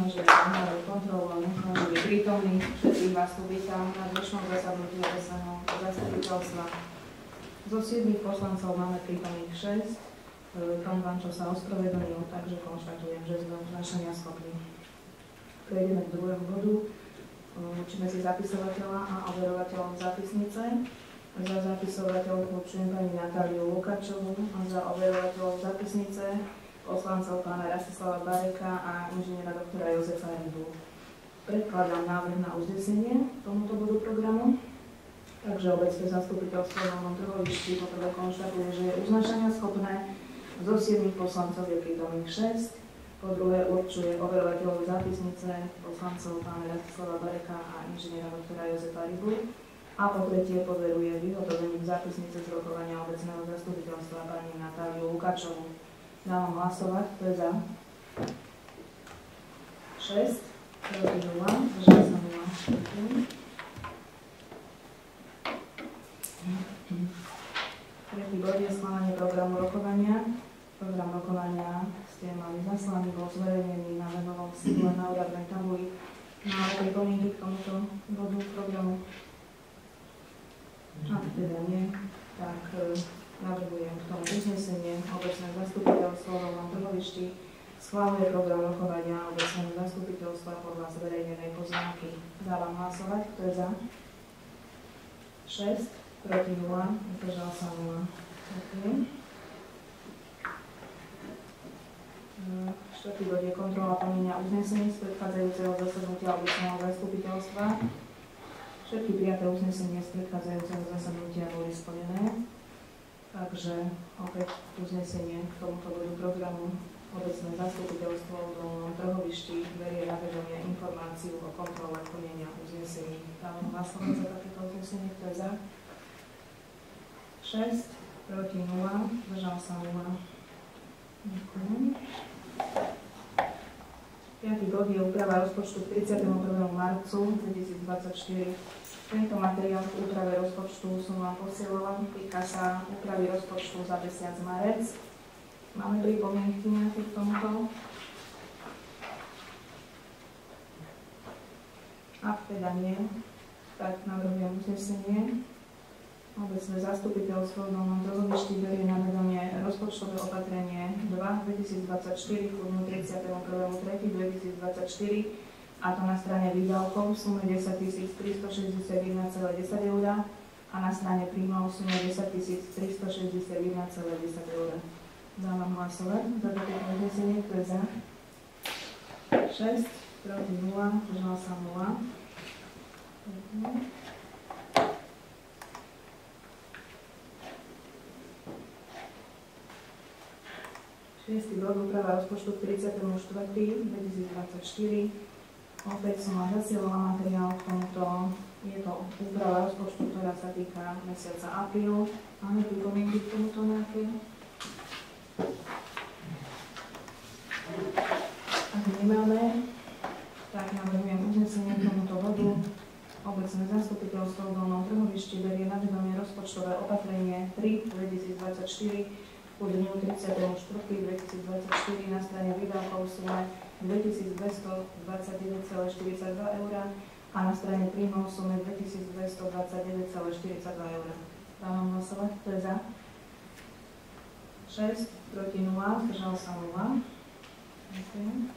že máme kontrolu a nechám byť prítomný. Všetkých vás tu vítam na dnešnom zasadnutí obecného zastupiteľstva. Zo 7 poslancov máme prítomných 6. Pán Vančo sa ospravedlnil, takže konštatujem, že sme uznášania schopní. Prejdeme k druhému bodu. Určíme si zapisovateľa a overovateľov zápisnice. Za zapisovateľov určujem pani Natáliu Lukáčovú a za overovateľov zápisnice poslancov pána Rastislava Bareka a inžiniera doktora Jozefa Rybu. Predkladám návrh na uznesenie tomuto bodu programu. Takže obecné zastupiteľstvo na Montrhovišti poprvé konštatuje, že je uznášania schopné, zo 7 poslancov je prítomných 6. Po druhé určuje overovateľov zápisnice poslancov pána Rastislava Bareka a inžiniera doktora Jozefa Rybu. A po tretie poveruje vyhotovením zápisnice z rokovania obecného zastupiteľstva pani Natáliu Lukáčovú. Dávam hlasovať, kto je za. 6, proti 0, zdržal sa 0. Tretí bod je schválenie programu rokovania. Program rokovania ste mali zaslaný, bol zverejnený na webovom sídle na úradnej tabuli. Máte pripomienky k tomuto bodu programu? Ak teda nie, tak navrhujem k tomu uznesenie. Obecné zastupiteľstvo v Montrhovišti schváluje program rokovania obecného zastupiteľstva podľa zverejnenej pozvánky. Dávam hlasovať, kto je za? 6, proti 0, zdržal sa 0. Štvrtý bod je kontrola plnenia uznesení z predchádzajúceho zasadnutia obecného zastupiteľstva. Všetky prijaté uznesenia z predchádzajúceho zasadnutia boli splnené. Takže opäť uznesenie k tomuto bodu programu obecné zastupiteľstvo v Montrhovišti berie na vedomie informáciu o kontrole plnenia uznesení. Dávam hlasovať za takéto uznesenie, kto je za? 6, proti 0, zdržal sa 0. Ďakujem. 5. bod je úprava rozpočtu k 31. marcu 2024. Tento materiál k úprave rozpočtu som vám posielala, týka sa úpravy rozpočtu za mesiac marec. Máme pripomienky nejaké k tomuto? Ak teda nie, tak navrhujem uznesenie. Obecné zastupiteľstvo v Montrhovišti berie na vedomie rozpočtové opatrenie 2/2024 k 31.3.2024 a to na strane výdavkov v sume 10 361,10 eur a na strane príjmov v sume 10 361,10 eur. Dávam hlasovať za takéto uznesenie, kto je za. 6, proti 0, zdržal sa 0. Šiestý bod úprava rozpočtu k 31.4.2024. Opäť som vám zasielala materiál k tomuto. Je to úprava rozpočtu, ktorá sa týka mesiaca apríl. Máme pripomienky k tomuto nejaké? Ak nemáme, tak navrhujem uznesenie k tomuto bodu. Obecné zastupiteľstvo v Montrhovišti berie na vedomie rozpočtové opatrenie 3/2024 po dňu 34.2024 na strane výdavkov v sume 2229,42 eur a na strane príjmov v sume 2229,42 eur. Dávam hlasovať, kto je za? 6, proti 0, zdržal sa 0. Ďakujem.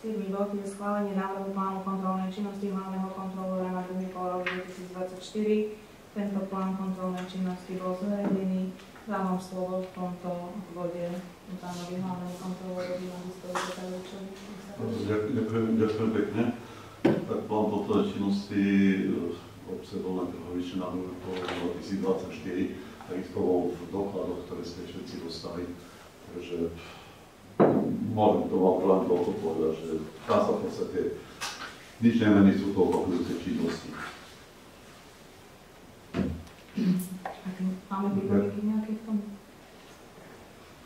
Siedmy bod je schválenie návrhu plánu kontrolnej činnosti hlavného kontrolóra na druhý pol rok 2024. Tento plán kontrolnej činnosti bol zverejnený. Dávam slovo v tomto bode pánovi hlavnému kontrolórovi magisterovi Petanovičovi. Ďakujem pekne. Tak plán kontrolnej činnosti obsedol na Trhovište na druhý pol rok 2024. Takisto bol v dokladoch, ktoré ste všetci dostali. Takže môžem to vám len toľko povedať, že tam sa v podstate nič nemení, sú to opakujúce činnosti. Máme pripomienky nejaké k tomu?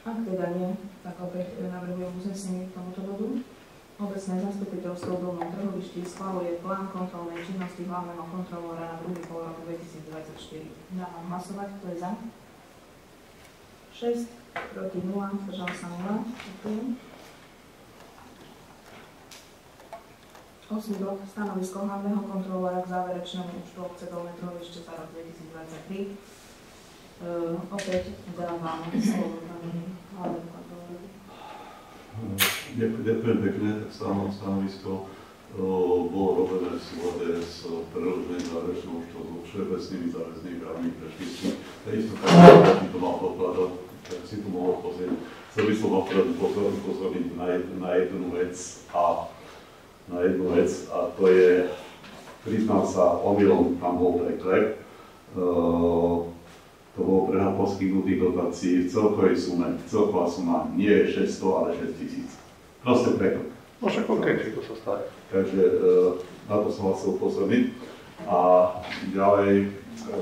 Ak teda nie, tak opäť navrhujem uznesenie k tomuto bodu. Obecné zastupiteľstvo v Montrhovišti schváluje plán kontrolnej činnosti hlavného kontrolóra na druhý pol roku 2024. Dávam hlasovať, kto je za? 6, proti 0, zdržal sa 0. Ďakujem. 8 bod, stanovisko hlavného kontrolóra k záverečnému účtu obce Dolné Trhovište za rok 2023. Opäť dávam slovo hlavnému kontrolórovi. Ďakujem pekne, tak stanovisko bolo robené v súlade s preložením záverečného účtu so všeobecnými záväznými právnymi predpismi. Takisto každý to mal podkladať, tak si to mohol pozrieť. Chcel by som upozorniť na jednu vec a to je, priznám sa, omylom tam bol preklep. To bolo prehľad poskytnutých dotácií v celkovej sume. Celková suma nie je 600, ale 6 000. Proste preklep. No však konkrétne to sa stane. Takže na to som vás chcel upozorniť. A ďalej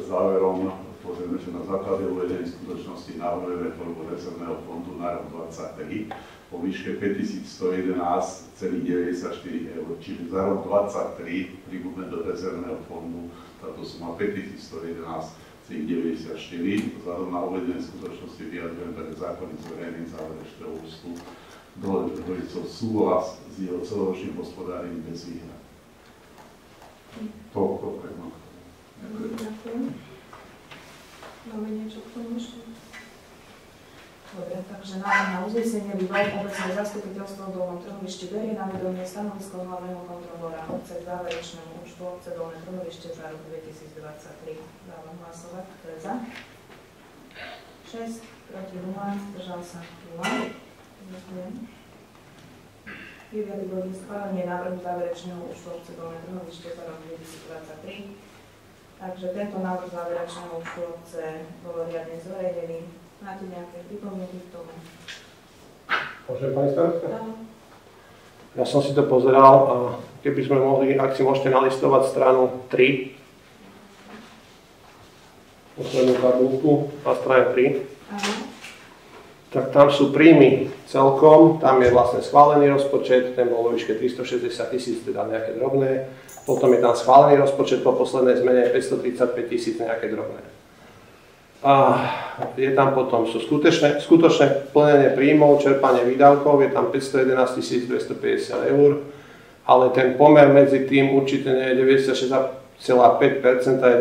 záverom pozrieme, že na základe uvedenej skutočnosti návrhujeme tvorbu rezervného fondu na rok 2023 po výške 5111,94 eur. Čiže za rok 2023 pribudne do rezervného fondu táto suma 5111,94. Vzhľadom na uvedené skutočnosti vyjadrujem pre zákony zverejných záverečného účtu dohodujúcov súhlas s jeho celoročným hospodárením bez výhrad. Toľko pre mňa. Ďakujem. Máme niečo k tomu ešte? Dobre, takže návrh na uznesenie výbor obecné zastupiteľstvo v Dolnom Trhovišti berie na vedomie stanovisko hlavného kontrolóra obce k záverečnému účtu obce Dolné Trhovište za rok 2023. Dávam hlasovať. Kto je za? 6, proti 0, zdržal sa 0. Ďakujem. 9. bod je schválenie návrhu záverečného účtu obce Dolné Trhovište za rok 2023. Takže tento návrh záverečného účtu obce bol riadne zverejnený. Máte nejaké pripomienky k tomu? Môžem, pani starostka? Áno. Ja som si to pozeral a keby sme mohli, ak si môžete nalistovať stranu 3, poslednú tabulku na strane 3. Áno. Tak tam sú príjmy celkom, tam je vlastne schválený rozpočet, ten bol vo výške 360 000, teda nejaké drobné. Potom je tam schválený rozpočet po poslednej zmene 535 000, nejaké drobné. A je tam potom sú skutočné plnenie príjmov, čerpanie výdavkov, je tam 511 250 eur, ale ten pomer medzi tým určite nie je 96,5%, je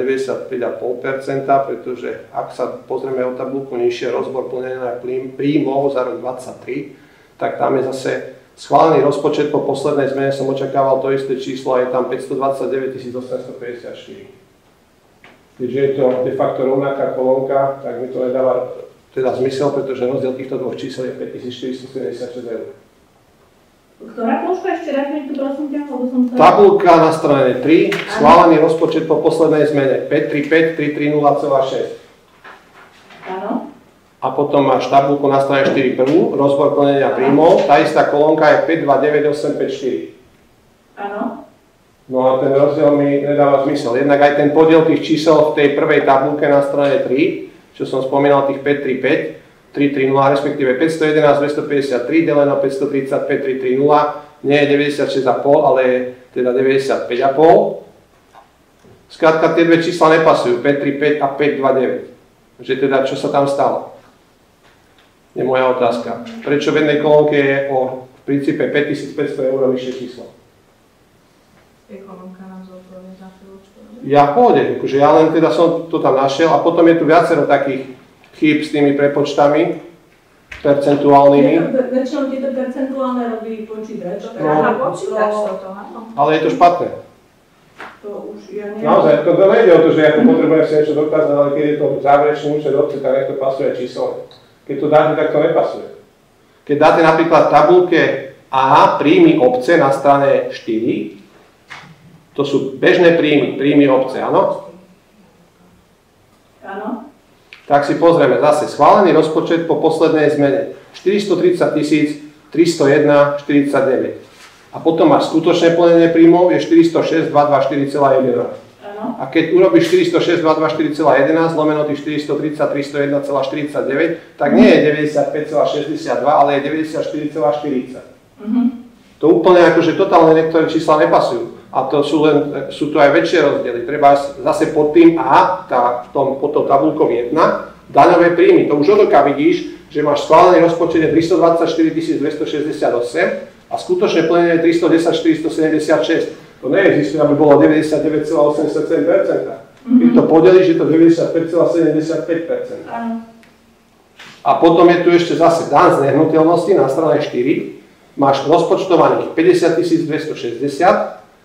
95,5%, pretože ak sa pozrieme o tabulku nižšie, rozbor plnenia príjmov za rok 2023, tak tam je zase schválený rozpočet po poslednej zmene, som očakával to isté číslo a je tam 529 854. Keďže je to de facto rovnaká kolónka, tak mi to nedáva teda zmysel, pretože rozdiel týchto dvoch čísel je 5476 eur. Ktorá položka ešte raz mi tu prosím ťa, lebo som sa... Tabulka na strane 3, schválený rozpočet po poslednej zmene 535 330,6. Áno. A potom máš tabulku na strane 4 prvú, rozbor plnenia príjmov, tá istá kolónka je 529854. Áno. No a ten rozdiel mi nedáva zmysel. Jednak aj ten podiel tých čísel v tej prvej tabulke na strane 3, čo som spomínal, tých 535, 330, respektíve 511 253 deleno 535 330, nie je 96,5, ale je teda 95,5. Skrátka tie dve čísla nepasujú, 535 a 529. Že teda čo sa tam stalo? Je moja otázka. Prečo v jednej kolónke je o v princípe 5500 eur vyššie číslo? Ekonomka nám zodpovie za chvíľučku. Ja pôjdem, akože ja len teda som to tam našiel a potom je tu viacero takých chýb s tými prepočtami percentuálnymi. Väčšinou tieto percentuálne robí počítač. Áno, počítač toto, áno. Ale je to špatné. To už ja neviem. Naozaj, to nejde o to, že ja tu potrebujem si niečo dokázať, ale keď je to záverečný účet obce, tak nech to pasuje číslo. Keď to dáte, tak to nepasuje. Keď dáte napríklad v tabulke A príjmy obce na strane 4, to sú bežné príjmy obce, áno? Áno. Tak si pozrieme zase schválený rozpočet po poslednej zmene 430 301,49. A potom máš skutočné plnenie príjmov, je 406 224,11. Áno. A keď urobíš 406 224,11 lomeno tých 430 301,49, tak nie je 95,62, ale je 94,40. To úplne akože totálne niektoré čísla nepasujú. A to sú tu aj väčšie rozdiely. Treba zase pod tým A, pod tou tabulkou 1, daňové príjmy. To už od oka vidíš, že máš schválený rozpočet 324 268 a skutočné plnenie 310 476. To neexistuje, aby bolo 99,87%. Keď to podelíš, je to 95,75%. A potom je tu ešte zase daň z nehnuteľnosti na strane 4. Máš rozpočtovaných 50 260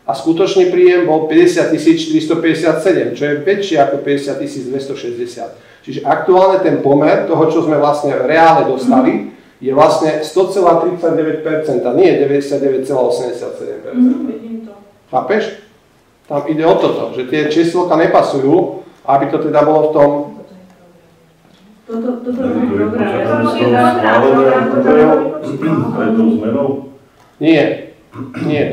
a skutočný príjem bol 50 457, čo je väčšie ako 50 260. Čiže aktuálne ten pomer toho, čo sme vlastne reálne dostali, je vlastne 100,39%, nie 99,87%. Vidím to. Chápeš? Tam ide o toto, že tie číslovka nepasujú, aby to teda bolo v tom... Toto je program. Aj tou zmenou? Nie,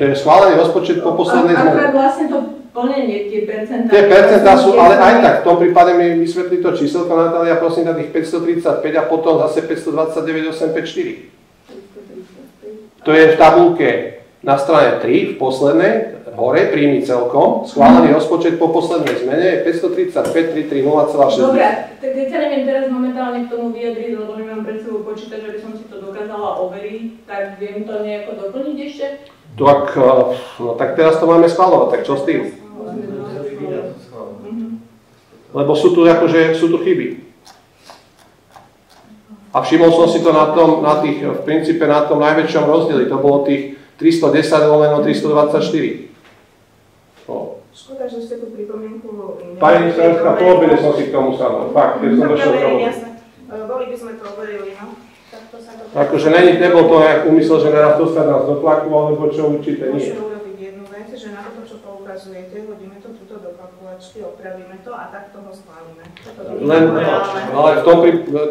to je schválený rozpočet po poslednej zmene. Akurát vlastne to plnenie, tie percentá. Tie percentá sú, ale aj tak, v tom prípade mi vysvetlí to číselko, Natália, prosím, na tých 535 a potom zase 529 854. To je v tabulke na strane 3, v poslednej, hore, príjmy celkom, schválený rozpočet po poslednej zmene je 535 330,6. Dobre, keď sa neviem teraz momentálne k tomu vyjadriť, lebo nemám pred sebou počítač, aby som si to dokázala overiť, tak viem to nejako doplniť ešte? Tak teraz to máme schváľovať, tak čo s tým? Lebo sú tu chyby. A všimol som si to v princípe na tom najväčšom rozdieli, to bolo tých 310/324. Škoda, že ste tú pripomienku... Pani ministerská, po obede som si k tomu sadol. Fakt, keď som došiel k tomu. Boli by sme to overili, no. Akože nebol to nejak úmysel, že naraz dostať nás do tlaku, alebo čo určite nie. Môžeme urobiť jednu vec, že na to, čo poukazujete, hodíme to tuto do kalkulačky, opravíme to a takto ho schválime. Ale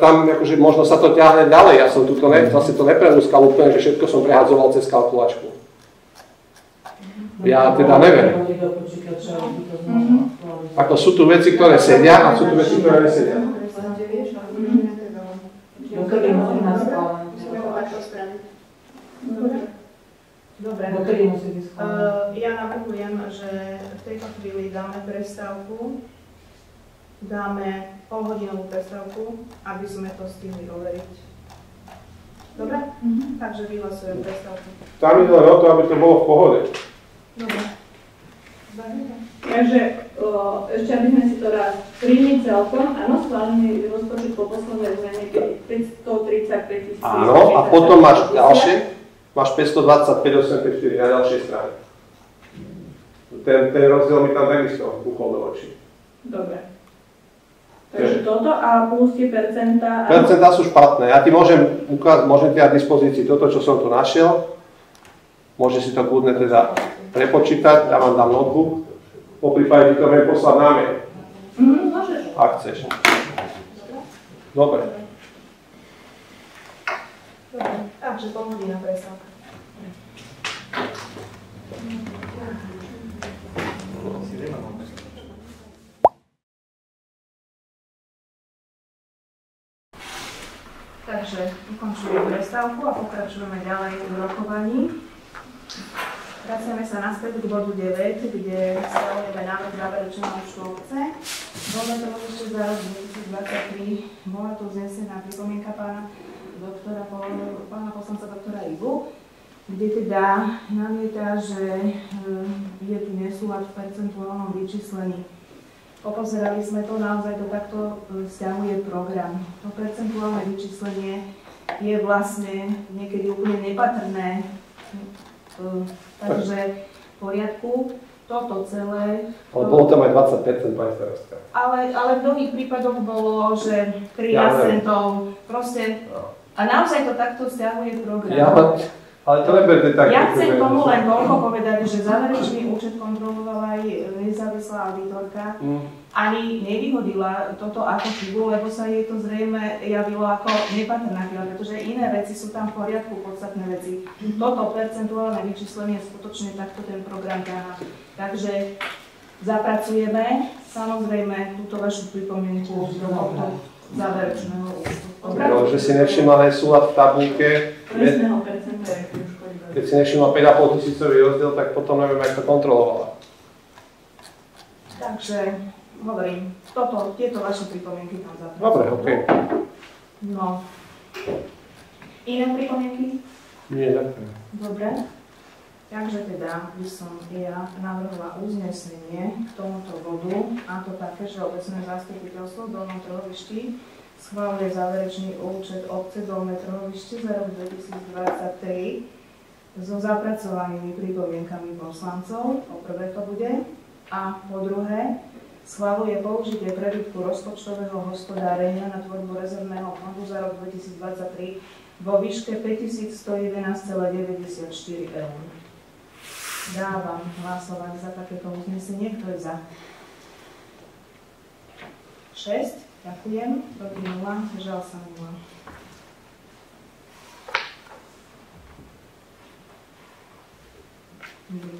tam akože možno sa to ťahne ďalej, ja som tuto zase to neprelúskal úplne, že všetko som prehadzoval cez kalkulačku. Ja teda neviem. Ako sú tu veci, ktoré sedia a sú tu veci, ktoré nesedia. Dobre. Ja navrhujem, že v tejto chvíli dáme prestávku. Dáme polhodinovú prestávku, aby sme to stihli overiť. Dobre? Takže vyhlasujem prestávku. Tam ide len o to, aby to bolo v pohode. Dobre. Takže ešte aby sme si to raz príjmi celkom, áno, schválený rozpočet po poslednej zmene 535 000. Áno, a potom máš ďalšie, máš 525 854 na ďalšej strane. Ten rozdiel mi tam takisto uchol do očí. Dobre. Takže toto a plus tie percentá... Percentá sú špatné. Ja ti môžem ukázať, môžem ti dať dispozícii toto, čo som tu našiel. Môže si to kľudne teda prepočítať, ja vám dám notebook. Po prípade ti to viem poslať na mail. Môžeš. Ak chceš. Dobre. Takže polhodina prestávka. Takže ukončujeme prestávku a pokračujeme ďalej v rokovaní. Vraciame sa naspäť k bodu 9, kde schvaľujeme návrh záverečného účtu obce. Bola to ešte za rok 2023, bola tu vznesená pripomienka pána poslanca doktora Ibu, kde teda namieta, že je tu nesúlad v percentuálnom vyčíslení. Popozerali sme to, naozaj to takto vzťahuje program. To percentuálne vyčíslenie je vlastne niekedy úplne nepatrné. Takže v poriadku, toto celé... Ale bolo tam aj 20%, pani starostka. Ale v mnohých prípadoch bolo, že 13 centov, proste... A naozaj to takto vzťahuje program. Ale to neberte tak. Ja chcem tomu len toľko povedať, že záverečný účet kontrolovala aj nezávislá auditorka. Ani nevyhodila toto ako chybu, lebo sa jej to zrejme javilo ako nepatrná chyba, pretože iné veci sú tam v poriadku, podstatné veci. Toto percentuálne vyčíslenie skutočne takto ten program dáva. Takže zapracujeme samozrejme túto vašu pripomienku do tohto záverečného účtu. No, že si nevšimla nesúlad v tabulke. Keď si nevšimla 5,5 tisícový rozdiel, tak potom neviem, jak to kontrolovala. Takže hovorím, tieto vaše pripomienky tam zapracujem. Dobre, OK. No. Iné pripomienky? Nie, ďakujem. Dobre. Takže teda by som ja navrhla uznesenie k tomuto bodu, a to také, že obecné zastupiteľstvo v Dolnom Trhovišti schváluje záverečný účet obce Dolné Trhovište za rok 2023 so zapracovanými pripomienkami poslancov, po prvé to bude, a po druhé schváluje použitie prebytku rozpočtového hospodárenia na tvorbu rezervného fondu za rok 2023 vo výške 5111,94 eur. Dávam hlasovať za takéto uznesenie. Kto je za? 6. Ďakujem. Proti 0. Zdržal sa 0.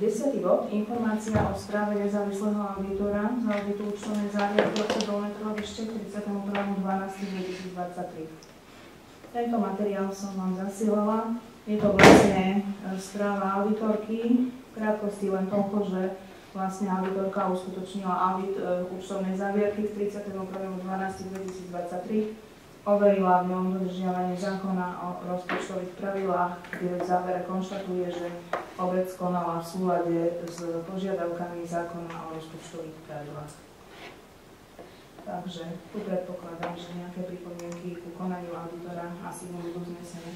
Desiatý bod. Informácia o správe nezávislého auditora z auditu účtovnej závierky obce Dolné Trhovište 31.12.2023. Tento materiál som vám zasielala. Je to vlastne správa auditorky. V krátkosti len toľko, že vlastne auditorka uskutočnila audit účtovnej závierky k 31.12.2023. Overila v ňom dodržiavanie zákona o rozpočtových pravidlách, kde v závere konštatuje, že obec konala v súlade s požiadavkami zákona o rozpočtových pravidlách. Takže tu predpokladám, že nejaké pripomienky ku konaniu auditora asi nebudú znesené.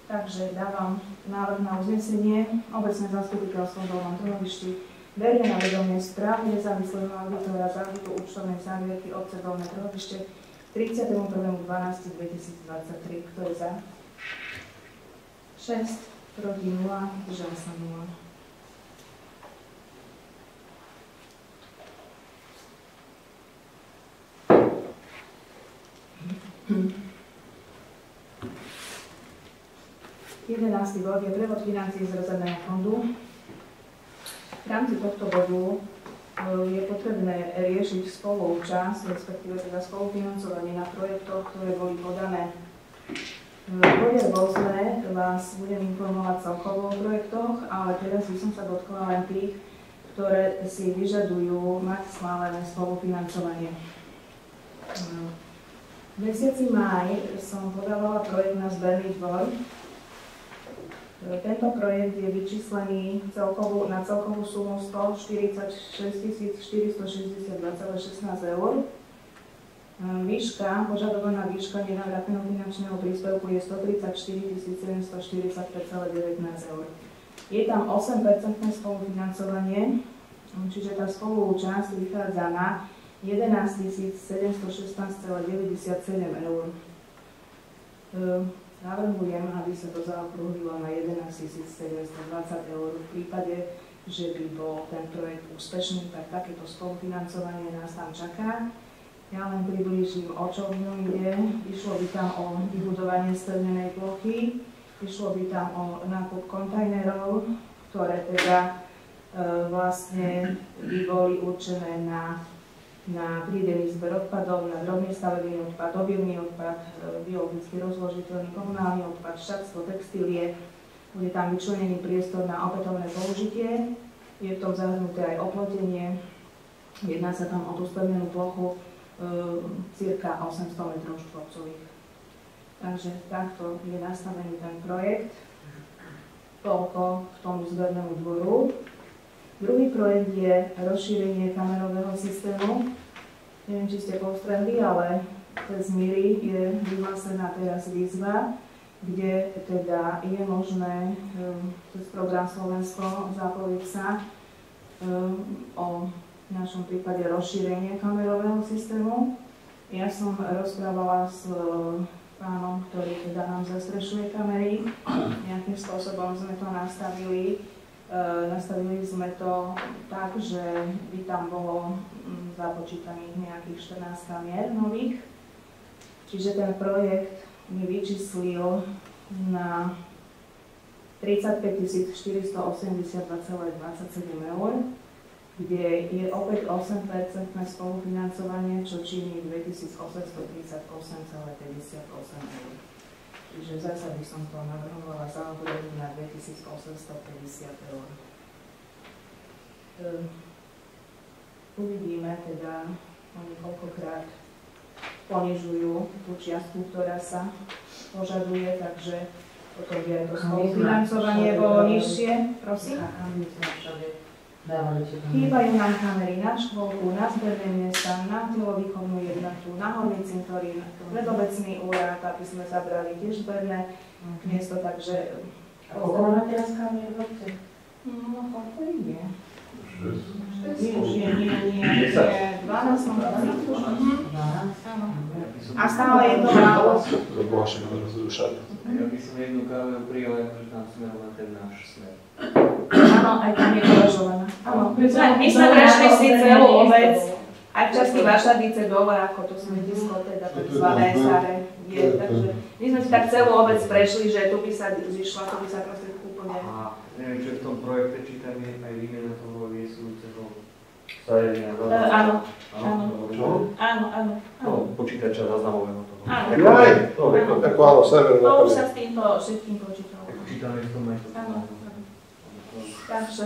Takže dávam návrh na uznesenie. Obecné zastupiteľstvo v Dolnom Trhovišti berie na vedomie správu nezávislého auditora z auditu účtovnej závierky obce Dolné Trhovište 31.12.2023. Kto je za? 6. Proti 0. Zdržal sa 0. Jedenácty bod je prevod financií z rezervného fondu. V rámci tohto bodu je potrebné riešiť spoluúčasť, respektíve teda spolufinancovanie na projektoch, ktoré boli podané. V bode 8 vás budem informovať celkovo o projektoch, ale teraz by som sa dotkla len tých, ktoré si vyžadujú mať schválené spolufinancovanie. V mesiaci máj som podávala projekt na zberný dvor. Tento projekt je vyčíslený na celkovú sumu 146 462,16 eur. Požadovaná výška nenávratného finančného príspevku je 134 745,19 eur. Je tam 8% spolufinancovanie, čiže tá spoluúčasť vychádza na 11 716,97 eur. Navrhujem, aby sa to zaokrúhlilo na 11 720 eur. V prípade, že by bol ten projekt úspešný, tak takéto spolufinancovanie nás tam čaká. Ja len priblížim, o čo v ňom ide. Išlo by tam o vybudovanie stevnenej plochy, išlo by tam o nákup kontajnerov, ktoré teda vlastne by boli určené na prídený zber odpadov, na drobne stavebný odpad, objemný odpad, biologicky rozložiteľný komunálny odpad, šatstvo, textílie. Bude tam vyčlenený priestor na opätovné použitie. Je v tom zahrnuté aj oplotenie. Jedná sa tam o tú stevnenú plochu cirka 800 m². Takže takto je nastavený ten projekt. Toľko k tomu zbernému dvoru. Druhý projekt je rozšírenie kamerového systému. Neviem, či ste postrehli, ale cez Miri je vyhlásená teraz výzva, kde teda je možné cez program Slovensko zapojiť sa o v našom prípade rozšírenie kamerového systému. Ja som rozprávala s pánom, ktorý teda nám zastrešuje kamery. Nejakým spôsobom sme to nastavili. Nastavili sme to tak, že by tam bolo započítaných nejakých 14 kamier nových. Čiže ten projekt mi vyčíslil na 35 482,27 eur, kde je opäť 8% spolufinancovanie, čo činí 2838,58 eur. Čiže zase by som to navrhovala zaobrať na 2850 eur. Uvidíme teda, niekoľkokrát ponižujú tú čiastku, ktorá sa požaduje, takže potom by aj to spolufinancovanie bolo nižšie. Prosím? Chýbajú nám kamery na škôlku, na zberné miesta, na telovýchovnú jednotu, na horný cintorín, predobecný úrad, aby sme zabrali tiež zberné miesto, takže... A koľko má teraz kamier v obce? No, koľko ide? 6. Nie, 12 som áno. A stále je to málo. To bolo všetko rozrušené. Ja by som jednu kameru prijal, že tam smerom na ten náš smer. Áno, aj tam je uvažovaná. Áno, my sme prešli si celú obec, aj v časti Vašadice dole, ako to smetisko, teda takzvané staré je. Takže my sme si tak celú obec prešli, že tu by sa zišla, tu by sa proste úplne... A neviem, čo v tom projekte, či tam je aj výmena toho viesujúceho zariadenia. Áno, Čo? áno. No, počítača záznamového toho. Áno. Ako áno, server. To už sa s týmto všetkým počítalo. Počítame v tom aj to. Áno. Takže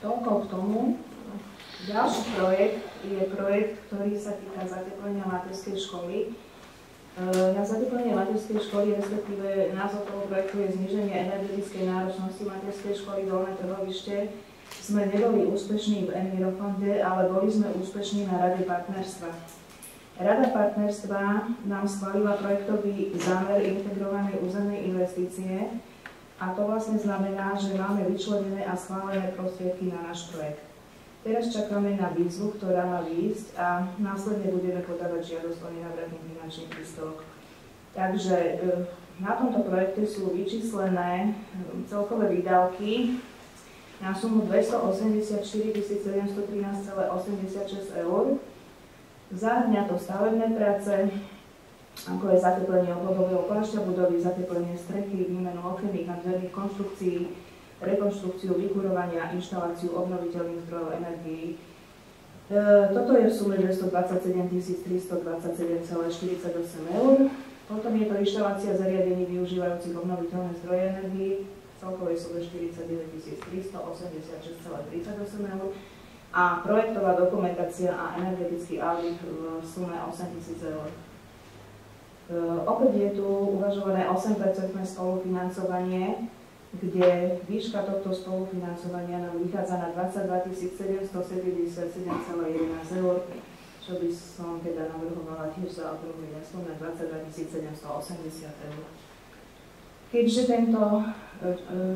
toľko k tomu. Ďalší projekt je projekt, ktorý sa týka zateplenia materskej školy. Na zateplenie materskej školy, respektíve názov toho projektu je zníženie energetickej náročnosti materskej školy Dolné Trhovište. Sme neboli úspešní v Envirofonde, ale boli sme úspešní na Rade partnerstva. Rada partnerstva nám schválila projektový zámer integrovanej územnej investície a to vlastne znamená, že máme vyčlenené a schválené prostriedky na náš projekt. Teraz čakáme na výzvu, ktorá má výjsť a následne budeme podávať žiadosť o nenávratný finančný príspevok. Takže na tomto projekte sú vyčíslené celkové výdavky na sumu 284 713,86 eur. Zahŕňa to stavebné práce, ako je zateplenie obvodového plášťa budovy, zateplenie strechy, výmenu okenných a dverných konštrukcií, rekonštrukciu, vykurovania, inštaláciu obnoviteľných zdrojov energií. Toto je v sume 227 327,48 eur. Potom je to inštalácia zariadení využívajúcich obnoviteľné zdroje energií v celkovej sume 49 386,38 eur. A projektová dokumentácia a energetický audit v sume 8 000 eur. Opäť je tu uvažované 8% spolufinancovanie, kde výška tohto spolufinancovania nám vychádza na 22 777,11 eur, čo by som teda navrhovala tiež za okrúhly na 22 780 eur. Keďže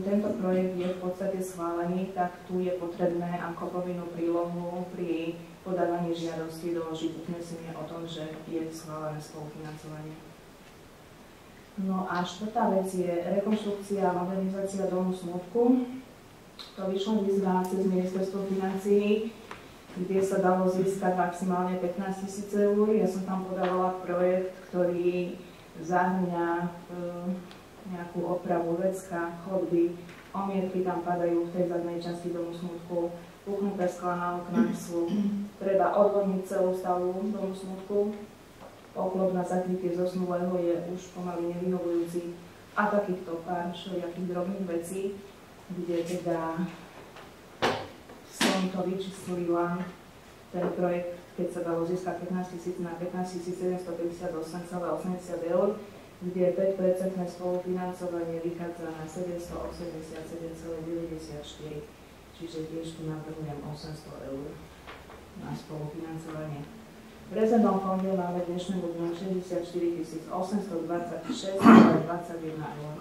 tento projekt je v podstate schválený, tak tu je potrebné ako povinnú prílohu pri podávaní žiadosti doložiť uznesenie o tom, že je schválené spolufinancovanie. No a štvrtá vec je rekonštrukcia a modernizácia domu Smutku. To vyšlo výzva cez ministerstvo financií, kde sa dalo získať maximálne 15 000 eur. Ja som tam podávala projekt, ktorý zahŕňa nejakú opravu vecka, chodby, omietky tam padajú v tej zadnej časti domu Smutku, puknuté skla na oknách sú, treba odvodniť celú stavbu domu Smutku. Oklop na zakrytie zosnulého je už pomaly nevyhovujúci a takýchto pár všelijakých drobných vecí, kde teda som to vyčíslila, ten projekt, keď sa dalo získať 15 000 na 15 758,80 eur, kde 5% spolufinancovanie vychádza na 787,94, čiže tiež tu navrhujem 800 eur na spolufinancovanie. V rezervnom fonde máme dnešnému dňu 64 826,21 eur.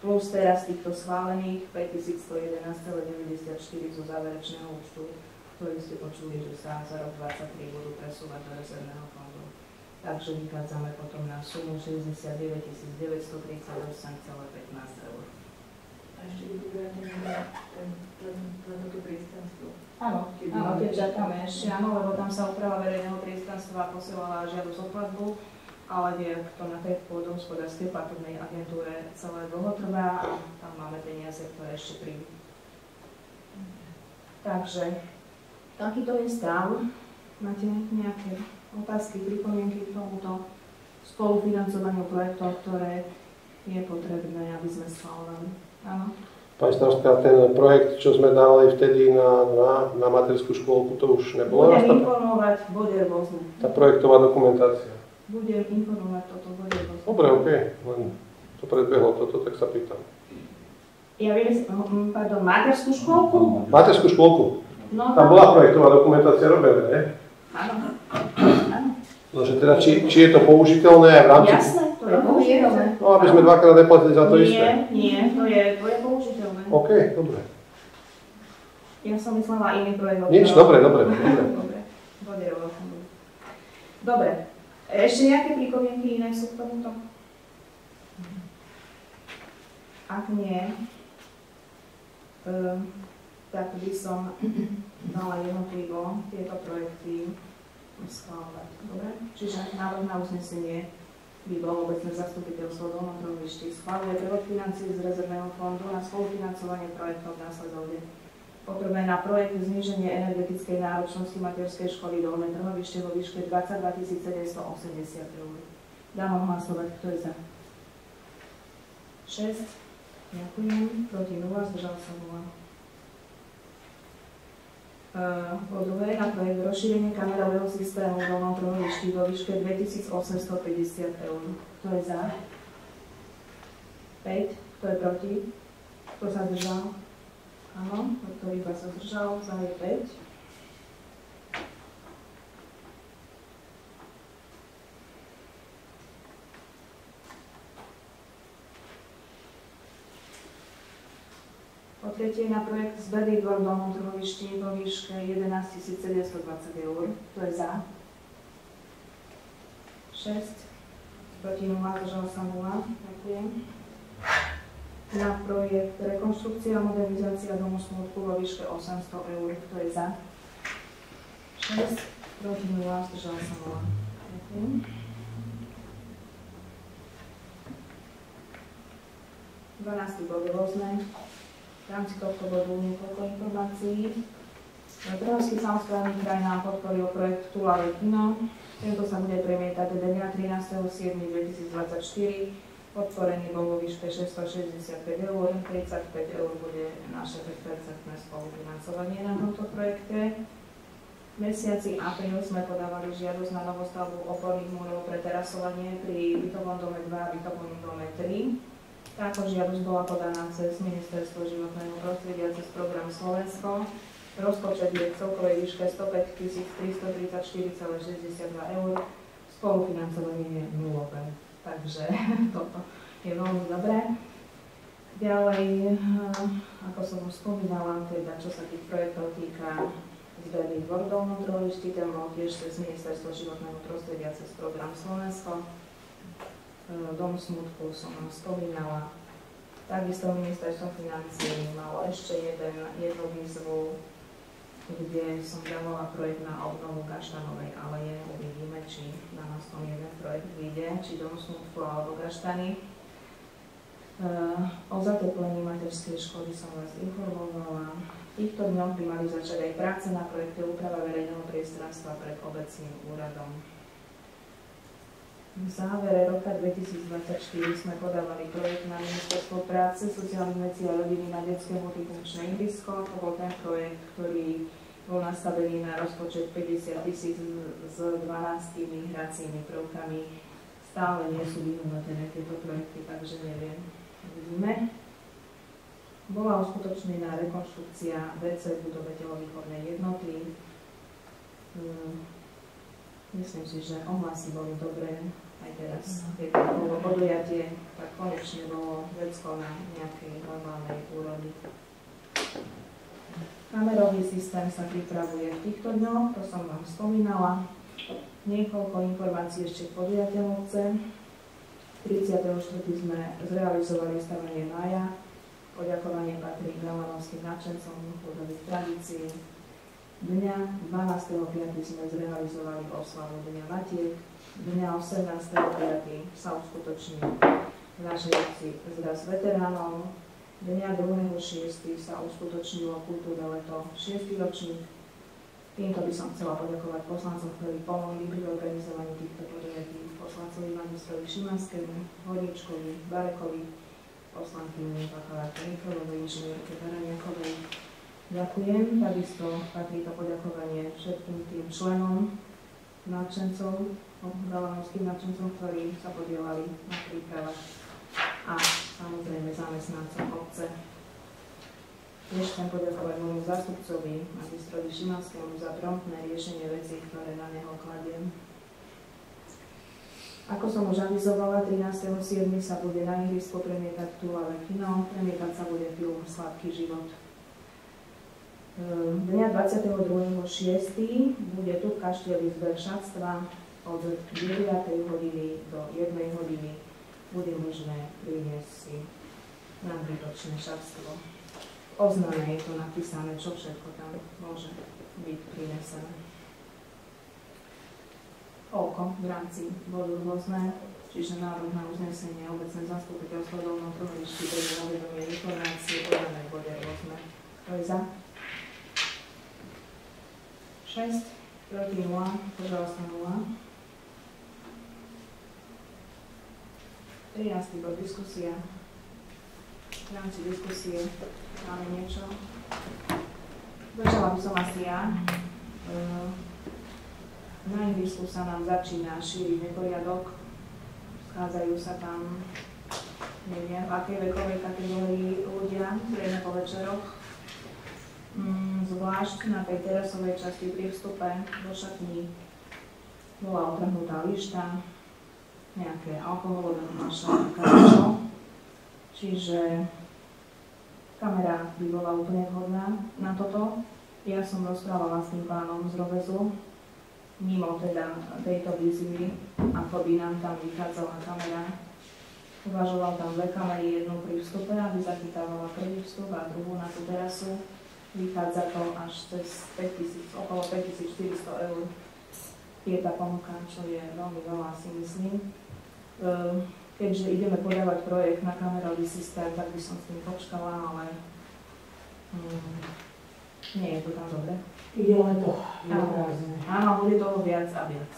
Plus teraz týchto schválených 5111,94 zo záverečného účtu, ktorý ste počuli, že sa za rok 2023 budú presúvať do rezervného fondu. Takže vychádzame potom na sumu 69 938,15 eur. A ešte budú vrátené na toto priestranstvo. Áno, keď čakáme ešte, áno, lebo tam sa úprava verejného priestranstva posielala žiadosť o platbu, ale nejak to na tej pôdohospodárskej platobnej agentúre celé dlho trvá a tam máme peniaze, ktoré ešte prídu. Takže takýto je stav. Máte nejaké otázky, pripomienky k tomuto spolufinancovaniu projektov, ktoré je potrebné, aby sme schváľovali? Áno? Pani starostka, ten projekt, čo sme dávali vtedy na materskú škôlku, to už nebolo? Budem informovať, bude rôzne. Tá projektová dokumentácia. Budem informovať toto, bude rôzne. Dobre, OK, len to predbehlo toto, tak sa pýtam. Ja viem, pardon, materskú škôlku? Materskú škôlku? No, Tam bola projektová dokumentácia robená, nie? áno. No, že teda, či je to použiteľné aj v rámci... Jasné, to je použiteľné. No, aby sme dvakrát neplatili za to isté. Nie, to je použiteľné. OK, dobre. Ja som myslela iný projekt. Nič, dobre. Dobre, moderoval som. Dobre. Ešte nejaké pripomienky iné sú k tomuto? Ak nie, tak by som dala jednotlivo tieto projekty schváľovať. Dobre? Čiže návrh na uznesenie by bolo obecné zastupiteľstvo Dolnotrovišti schváľuje prevod financií z rezervného fondu na spolufinancovanie projektov v následovne. Poprvé na projekt zníženie energetickej náročnosti materskej školy Dolné Trhovište vo výške 22 780 eur. Dám hlasovať, kto je za. 6. Ďakujem. Proti 0. Zdržal sa 0. Po druhé, na projekt rozšírenie kamerového systému v Dolnom Trhovišti vo výške 2850 eur. Kto je za? 5. Kto je proti? Kto sa zdržal? Áno, ktorý iba sa zdržal, za je 5. Po tretie, na projekt zberný dvor v Dolnom Trhovišti vo výške 11 720 eur. Kto je za? 6. Proti 0, zdržal sa 0. Ďakujem. Na projekt rekonštrukcia a modernizácia domu smutku vo výške 800 eur. Kto je za? 6. Proti 0, zdržal sa 0. Ďakujem. Bod rôzne. V rámci tohto bodu niekoľko informácií. Trhovský samosprávny kraj nám podporil projekt Tulavé kino. Tento sa bude premietať do dňa 13.7.2024. Podporený bol vo výške 665 eur, 35 eur bude naše 5% spolufinancovanie na tomto projekte. V mesiaci apríl sme podávali žiadosť na novostavbu oporných múrov pre terasovanie pri bytovom dome 2 a bytovom dome 3. Táto žiadosť bola podaná cez Ministerstvo životného prostredia cez program Slovensko. Rozpočet je v celkovej výške 105 334,62 eur. Spolufinancovanie je nulové. Takže toto je veľmi dobré. Ďalej, ako som už spomínala, teda čo sa tých projektov týka zberných dvor v Dolnom Trhovišti, ten bol tiež cez Ministerstvo životného prostredia cez program Slovensko. Dom smutku som vám spomínala. Takisto Ministerstvo financií malo ešte jednu výzvu, kde som dávala projekt na obnovu Gaštanovej aleje. Uvidíme, či na nás tom jeden projekt vyjde, či dom smutku alebo Gaštany. O zateplení materskej školy som vás informovala. V týchto dňoch by mali začať aj práce na projekte úprava verejného priestranstva pred obecným úradom. V závere roka 2024 sme podávali projekt na Ministerstvo práce, sociálnych vecí a rodiny na detské multifunkčné ihrisko. To bol ten projekt, ktorý bol nastavený na rozpočet 50 000 s 12 hracími prvkami. Stále nie sú vyhodnotené tieto projekty, takže neviem. Uvidíme. Bola uskutočnená rekonštrukcia WC v budove telovýchovnej jednoty. Myslím si, že ohlasy boli dobré. Aj teraz, keď bolo podujatie, tak konečne bolo vecko na nejakej normálnej úrovni. Kamerový systém sa pripravuje v týchto dňoch, to som vám spomínala. Niekoľko informácií ešte k podujateľovce. 34. sme zrealizovali stavanie mája. Poďakovanie patrí galanovským nadšencom ľudových tradícií. Dňa 12.5. sme zrealizovali oslavu Dňa Matiek. Dňa 18.5. sa uskutoční v našej obci zraz veteránov. Dňa 2.6. sa uskutočnilo kultúrne leto 6. ročník. Týmto by som chcela poďakovať poslancom, ktorí pomohli pri organizovaní týchto podujatí. Poslancovi Magistrovi Šimanskému, Horníčkovi, Barekovi, poslankyni bakalárke Rýchelovej, inžinierke Bereniakovej. Ďakujem. Takisto patrí to poďakovanie všetkým tým členom, nadšencov, galanovským nadšencom, ktorí sa podielali na prípravách a samozrejme zamestnancom obce. Tiež chcem poďakovať môjmu zástupcovi, magistrovi Šimanskému, za promptné riešenie vecí, ktoré na neho kladiem. Ako som už avizovala, 13.7. sa bude na ihrisku premietať Túlavé kino, premietať sa bude film Sladký život. Dňa 22.6. bude tu v kaštieli zber šatstva od 9. hodiny do 1. hodiny. Bude možné priniesť si nadbytočné šatstvo. V ozname je to napísané, čo všetko tam môže byť prinesené. Toľko v rámci bodu rôzne, čiže návrh na uznesenie obecné zastupiteľstvo Dolnotrohlišky bude na vedomie informácie o danej bode rôzne. Kto je za? 6, proti 0, zdržala sa 0. 13. bod diskusia. V rámci diskusie máme niečo. Začala by som asi ja. Na ihrisku sa nám začína šíriť neporiadok. Schádzajú sa tam, neviem, v akej vekovej kategórii ľudia, zrejme po večeroch. Zvlášť na tej terasovej časti pri vstupe do šatní bola otrhnutá lišta, nejaké alkoholové fľaše, niečo. Čiže kamera by bola úplne vhodná na toto. Ja som rozprávala s tým pánom z Rovezu, mimo teda tejto výzvy, ako by nám tam vychádzala kamera. Uvažoval tam 2 kamery, jednu pri vstupe, aby zachytávala prvý vstup a druhú na tú terasu. Vychádza to až cez 5 000, okolo 5400 eur. Je tá ponuka, čo je veľmi veľa, si myslím. Keďže ideme podávať projekt na kamerový systém, tak by som s tým počkala, ale nie je to tam dobre. Ide len to. Áno, bude toho viac a viac.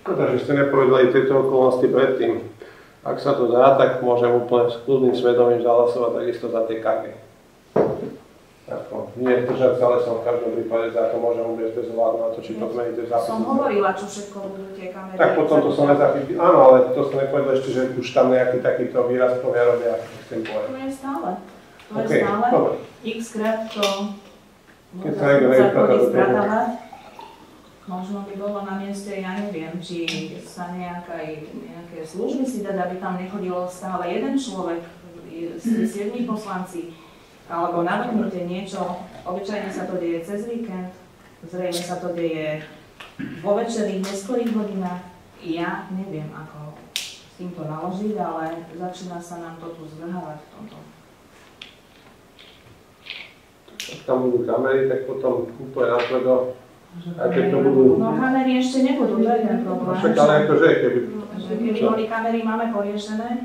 Škoda, že ste nepovedali tieto okolnosti predtým. Ak sa to dá, tak môžem úplne s kľudným svedomím zahlasovať takisto za tie karty. Nie držať sa, ale som v každom prípade za to môžem uvieť bez ohľadu na to, či to zmeníte zápisy. Som hovorila, čo všetko budú tie kamery. Tak potom to som nezachytil. Áno, ale to som nepovedal ešte, že už tam nejaký takýto výraz povia robia, s tým poviem. To je stále. To je Okay, stále. dobre. X-krát to Keď sa niekto nevykladá do toho. Možno by bolo na mieste, ja neviem, či sa nejaké služby si dať, aby tam nechodilo stále jeden človek, 7 poslanci, alebo navrhnete niečo. Obyčajne sa to deje cez víkend, zrejme sa to deje vo večerných, neskorých hodinách. Ja neviem, ako s týmto naložiť, ale začína sa nám to tu zvrhávať v tomto. Ak tam budú kamery, tak potom úplne natvrdo. A keď to budú... No kamery ešte nebudú, to je ten problém. Však ale akože, keby... Keby boli kamery, máme poriešené.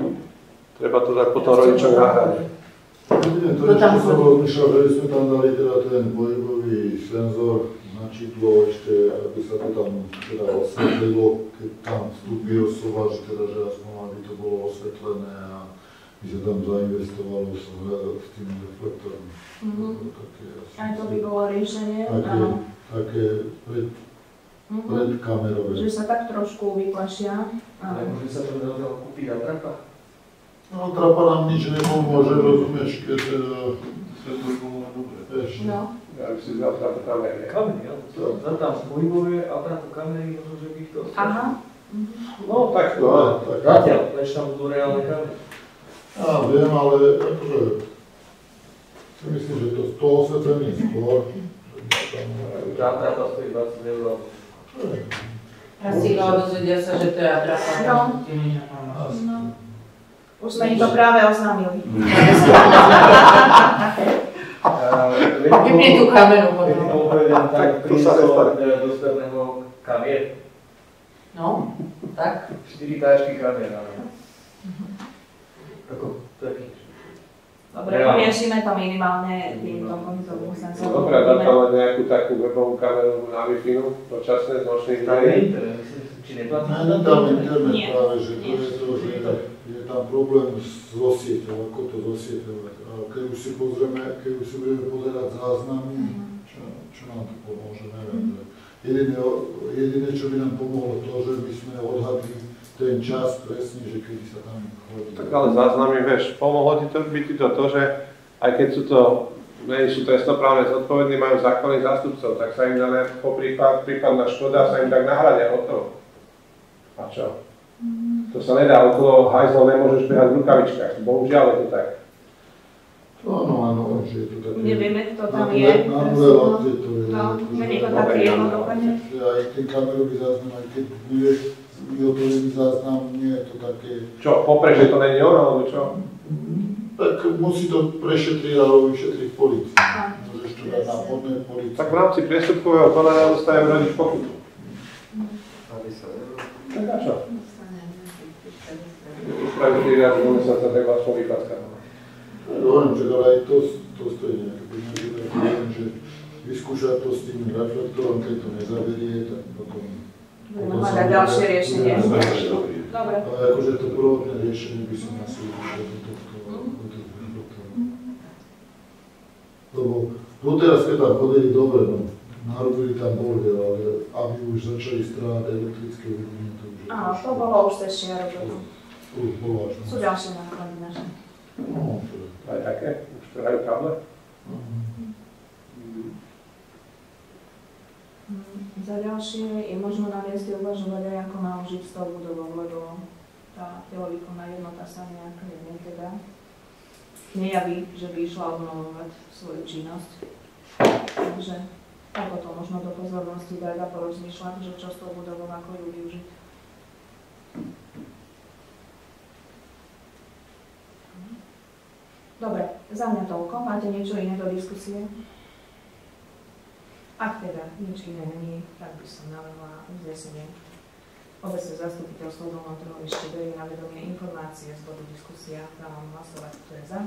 Treba to tak potom rodičom nahrať. To ešte som rozmýšľal, že by sme tam dali teda ten pohybový senzor na čidlo ešte, aby sa to tam teda osvetlilo, keď tam vstúpi osoba, že teda, že aspoň aby to bolo osvetlené a by sa tam zainvestovalo s tými reflektormi. Aj to by bolo riešenie. Také predkamerové. Že sa tak trošku vyplašia. Ale môže sa to dalo kúpiť atrapa? No, trapa nám nič nepomôže, rozumieš, keď teda... No. Ja by si vzal táto kamery. Kamery, ja. Tam pohybové a táto kamery, možno, že by to... Aha. No, tak to. Zatiaľ, než tam budú reálne kamery. Ja viem, ale akože... Si myslím, že to osvetlenie skôr. Tá trapa stojí 20 eur. Asi dozvedia sa, že to je atrapa. No. Už sme im to práve oznámili. Vypni tú kameru potom. Tak prísol dostupného kamier. No, tak. 4 táčky kamier, áno. Ako taký. Dobre, riešime to minimálne týmto monitorovým senzorom. Dobre, dať nejakú takú webovú kameru na Wi-Fi dočasné z nočných Tam je dní. internet, či neplatí? Ne, tam internet Nie. práve, že to je to, že je tam problém so sieťou, ako to zosieťovať. A keď už si budeme pozerať záznamy, čo nám to pomôže, neviem. Jediné, čo by nám pomohlo to, že by sme odhadli ten čas presne, že kedy sa tam chodí. Tak ale záznamy, vieš, pomohlo by ti to, že aj keď nie sú trestnoprávne zodpovední, majú zákonných zástupcov, tak sa im dá prípadná škoda, sa im tak nahradia hotovo. A čo? To sa nedá, okolo hajzlov nemôžeš behať v rukavičkách, bohužiaľ je to tak. Áno, že je to také... Nevieme, kto tam je. Na nové lakte to je. No, není to také jednoduché. Aj ten kamerový záznam, aj keď bude otvorený záznam, nie je to také... Čo, popre, že to není on, alebo čo? Tak musí to prešetriť, alebo vyšetriť polícia. Môžeš to dať na podné polície. Tak v rámci priestupkového konania dostajem rodič pokutu. Aby sa nebolo. Tak a čo? Spraví 4 razy do mesiaca, tak vlastne výpadka. Hovorím, že ale aj to stojí nejaké peniaze, že vyskúšať to s tým reflektorom, keď to nezaverie, tak potom... Budeme hľadať ďalšie riešenie. Dobre. Ale akože to prvotné riešenie by som asi vyšiel do tohto reflektora. Lebo doteraz, keď tam chodili dobre, no, narobili tam bordel, ale aby už začali strávať elektrické vedenie, to už je... Áno, to bolo už cez čiaru. Už bolo až... Sú ďalšie náklady naše. No, to je... Aj také? Už trhajú káble? Za ďalšie je možno na mieste uvažovať aj ako naložiť s tou budovou, lebo tá telovýkonná jednota sa nejak teda nejaví, že by išla obnovovať svoju činnosť. Takže ako to možno do pozornosti dať a porozmýšľať, že čo s tou budovou, ako ju využiť. Dobre, za mňa toľko. Máte niečo iné do diskusie? Ak teda nič iné není, tak by som navrhla uznesenie. Obecné zastupiteľstvo Dolného Trhovište berie na vedomie informácie z bodu diskusia. Dávam hlasovať, kto je za.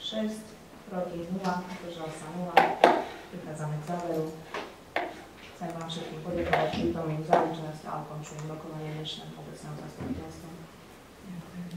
6, proti 0, zdržal sa 0. Prichádzame k záveru. Chcem vám všetkým poďakovať prítomným za účasť a ukončujem rokovanie dnešného obecného zastupiteľstva. Ďakujem.